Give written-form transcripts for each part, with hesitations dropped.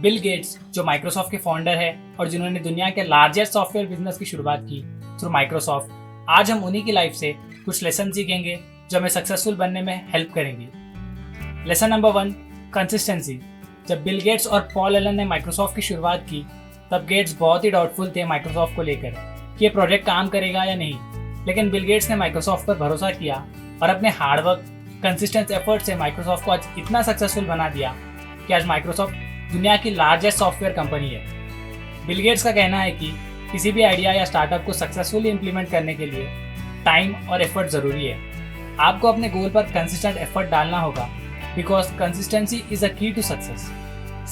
Bill Gates जो Microsoft के founder है और जिन्होंने दुनिया के लार्जेस्ट सॉफ्टवेयर बिजनेस की शुरुआत की थ्रू माइक्रोसॉफ्ट, आज हम उन्हीं की लाइफ से कुछ लेसन सीखेंगे जो हमें सक्सेसफुल बनने में हेल्प करेंगी। Lesson number 1, consistency. जब बिल गेट्स और पॉल एलन ने माइक्रोसॉफ्ट की शुरुआत की तब गेट्स बहुत ही डाउटफुल थे माइक्रोसॉफ्ट को लेकर कि ये प्रोजेक्ट काम करेगा या नहीं, लेकिन बिल गेट्स ने माइक्रोसॉफ्ट पर भरोसा किया और अपने हार्डवर्क कंसिस्टेंट एफर्ट से माइक्रोसॉफ्ट को आज इतना सक्सेसफुल बना दिया कि आज माइक्रोसॉफ्ट दुनिया की लार्जेस्ट सॉफ्टवेयर कंपनी है। बिल गेट्स का कहना है कि किसी भी आइडिया या स्टार्टअप को सक्सेसफुली इंप्लीमेंट करने के लिए टाइम और एफर्ट ज़रूरी है। आपको अपने गोल पर कंसिस्टेंट एफर्ट डालना होगा बिकॉज कंसिस्टेंसी इज़ अ की टू सक्सेस।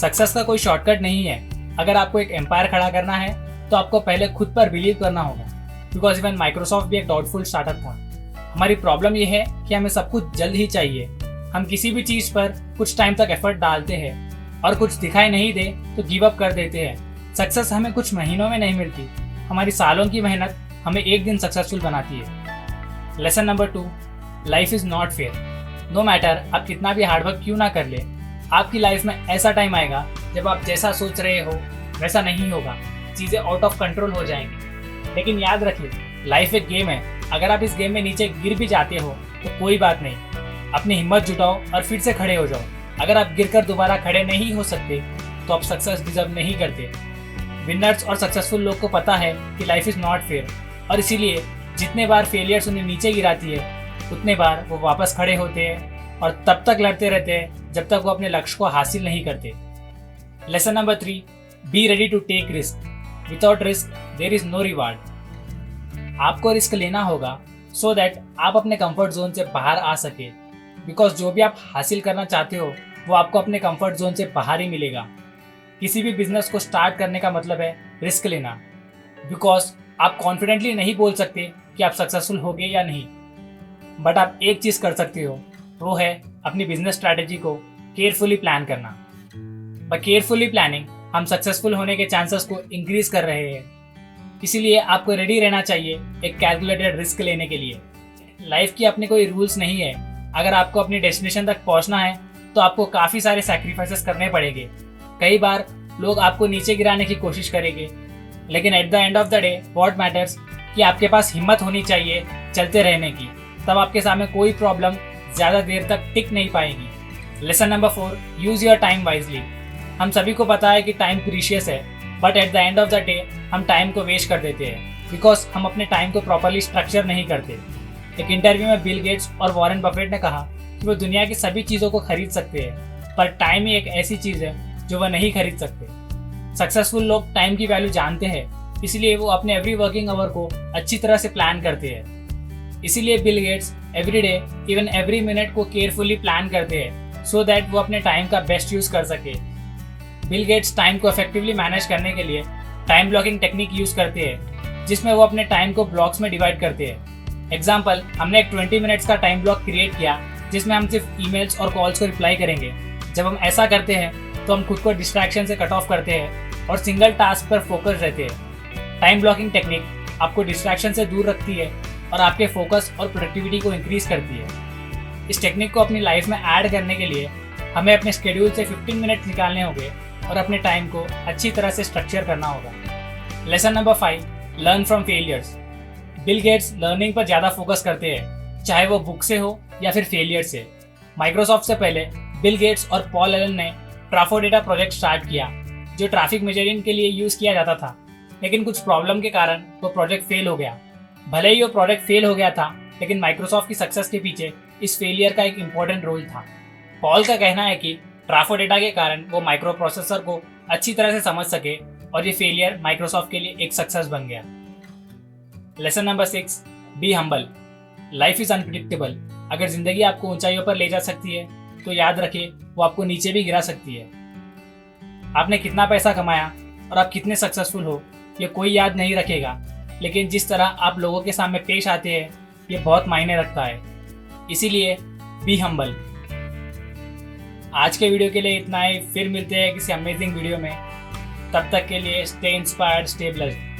सक्सेस का कोई शॉर्टकट नहीं है। अगर आपको एक एम्पायर खड़ा करना है तो आपको पहले खुद पर बिलीव करना होगा बिकॉज इवन माइक्रोसॉफ्ट भी एक डाउटफुल स्टार्टअप था। हमारी प्रॉब्लम यह है कि हमें सब कुछ जल्द ही चाहिए। हम किसी भी चीज़ पर कुछ टाइम तक एफर्ट डालते हैं और कुछ दिखाई नहीं दे तो गिव अप कर देते हैं। सक्सेस हमें कुछ महीनों में नहीं मिलती, हमारी सालों की मेहनत हमें एक दिन सक्सेसफुल बनाती है। Lesson number 2, life is not fair. No matter आप कितना भी हार्डवर्क क्यों ना कर ले, आपकी लाइफ में ऐसा टाइम आएगा जब आप जैसा सोच रहे हो वैसा नहीं होगा, चीज़ें आउट ऑफ कंट्रोल हो जाएंगी। लेकिन याद रखिए, लाइफ एक गेम है। अगर आप इस गेम में नीचे गिर भी जाते हो तो कोई बात नहीं, अपनी हिम्मत जुटाओ और फिर से खड़े हो जाओ। अगर आप गिरकर दोबारा खड़े नहीं हो सकते तो आप सक्सेस डिजर्व नहीं करते। विनर्स और सक्सेसफुल लोग को पता है कि लाइफ इज़ नॉट फेयर और इसीलिए जितने बार फेलियर्स उन्हें नीचे गिराती है उतने बार वो वापस खड़े होते हैं और तब तक लड़ते रहते हैं जब तक वो अपने लक्ष्य को हासिल नहीं करते। Lesson number 3, be ready to take risk. Without risk there is no reward. आपको रिस्क लेना होगा सो दैट आप अपने कंफर्ट जोन से बाहर आ सके बिकॉज जो भी आप हासिल करना चाहते हो वो आपको अपने कंफर्ट जोन से बाहर ही मिलेगा। किसी भी बिजनेस को स्टार्ट करने का मतलब है रिस्क लेना बिकॉज आप कॉन्फिडेंटली नहीं बोल सकते कि आप सक्सेसफुल होगे या नहीं, बट आप एक चीज़ कर सकते हो, वो है अपनी बिजनेस स्ट्रैटेजी को केयरफुली प्लान करना। बाय केयरफुली प्लानिंग हम सक्सेसफुल होने के चांसेस को इंक्रीज कर रहे हैं। इसीलिए आपको रेडी रहना चाहिए एक कैलकुलेटेड रिस्क लेने के लिए। लाइफ की अपने कोई रूल्स नहीं है। अगर आपको अपनी डेस्टिनेशन तक पहुंचना है तो आपको काफ़ी सारे सैक्रिफाइसेस करने पड़ेंगे। कई बार लोग आपको नीचे गिराने की कोशिश करेंगे, लेकिन at the end of the day what matters कि आपके पास हिम्मत होनी चाहिए चलते रहने की। तब आपके सामने कोई प्रॉब्लम ज़्यादा देर तक टिक नहीं पाएगी। Lesson number 4, use your time wisely. हम सभी को पता है कि टाइम प्रीशियस है, but at the end of the day हम टाइम को वेस्ट कर देते हैं बिकॉज हम अपने टाइम को प्रॉपरली स्ट्रक्चर नहीं करते। एक इंटरव्यू में बिल गेट्स और वॉरेन बफेट ने कहा कि वो दुनिया की सभी चीज़ों को खरीद सकते हैं पर टाइम ही एक ऐसी चीज़ है जो वह नहीं खरीद सकते। सक्सेसफुल लोग टाइम की वैल्यू जानते हैं, इसलिए वो अपने एवरी वर्किंग आवर को अच्छी तरह से प्लान करते हैं। इसीलिए Bill Gates every day even every minute को केयरफुली प्लान करते हैं सो दैट वो अपने टाइम का बेस्ट यूज़ कर सके। बिल गेट्स टाइम को इफेक्टिवली मैनेज करने के लिए टाइम ब्लॉकिंग टेक्निक यूज़ करते हैं जिसमें वो अपने टाइम को ब्लॉक्स में डिवाइड करते हैं। एग्जाम्पल, हमने एक 20 मिनट्स का टाइम ब्लॉक क्रिएट किया जिसमें हम सिर्फ ईमेल्स और कॉल्स को रिप्लाई करेंगे। जब हम ऐसा करते हैं तो हम खुद को डिस्ट्रैक्शन से कट ऑफ करते हैं और सिंगल टास्क पर फोकस रहते हैं। टाइम ब्लॉकिंग टेक्निक आपको डिस्ट्रैक्शन से दूर रखती है और आपके फोकस और प्रोडक्टिविटी को इंक्रीज करती है। इस टेक्निक को अपनी लाइफ में ऐड करने के लिए हमें अपने शेड्यूल से 15 मिनट निकालने होंगे और अपने टाइम को अच्छी तरह से स्ट्रक्चर करना होगा। Lesson number 5, learn from failures. Bill Gates learning पर ज़्यादा फोकस करते हैं, चाहे वो बुक से हो या फिर फेलियर से। माइक्रोसॉफ्ट से पहले बिल गेट्स और पॉल एलन ने ट्राफोडेटा प्रोजेक्ट स्टार्ट किया जो ट्रैफिक मेजरिंग के लिए यूज़ किया जाता था, लेकिन कुछ प्रॉब्लम के कारण वो प्रोजेक्ट फेल हो गया। भले ही वो प्रोजेक्ट फेल हो गया था, लेकिन माइक्रोसॉफ्ट की सक्सेस के पीछे इस फेलियर का एक इम्पॉर्टेंट रोल था। पॉल का कहना है कि ट्राफोडेटा के कारण वो माइक्रो प्रोसेसर को अच्छी तरह से समझ सके और ये फेलियर माइक्रोसॉफ्ट के लिए एक सक्सेस बन गया। Lesson number 6, be humble. Life is unpredictable. अगर ज़िंदगी आपको ऊंचाइयों पर ले जा सकती है तो याद रखिए वो आपको नीचे भी गिरा सकती है। आपने कितना पैसा कमाया और आप कितने सक्सेसफुल हो ये कोई याद नहीं रखेगा, लेकिन जिस तरह आप लोगों के सामने पेश आते हैं ये बहुत मायने रखता है। इसीलिए बी हम्बल। आज के वीडियो के लिए इतना ही। फिर मिलते हैं किसी अमेजिंग वीडियो में। तब तक के लिए स्टे इंस्पायर्ड, स्टे ब्लेस्ड।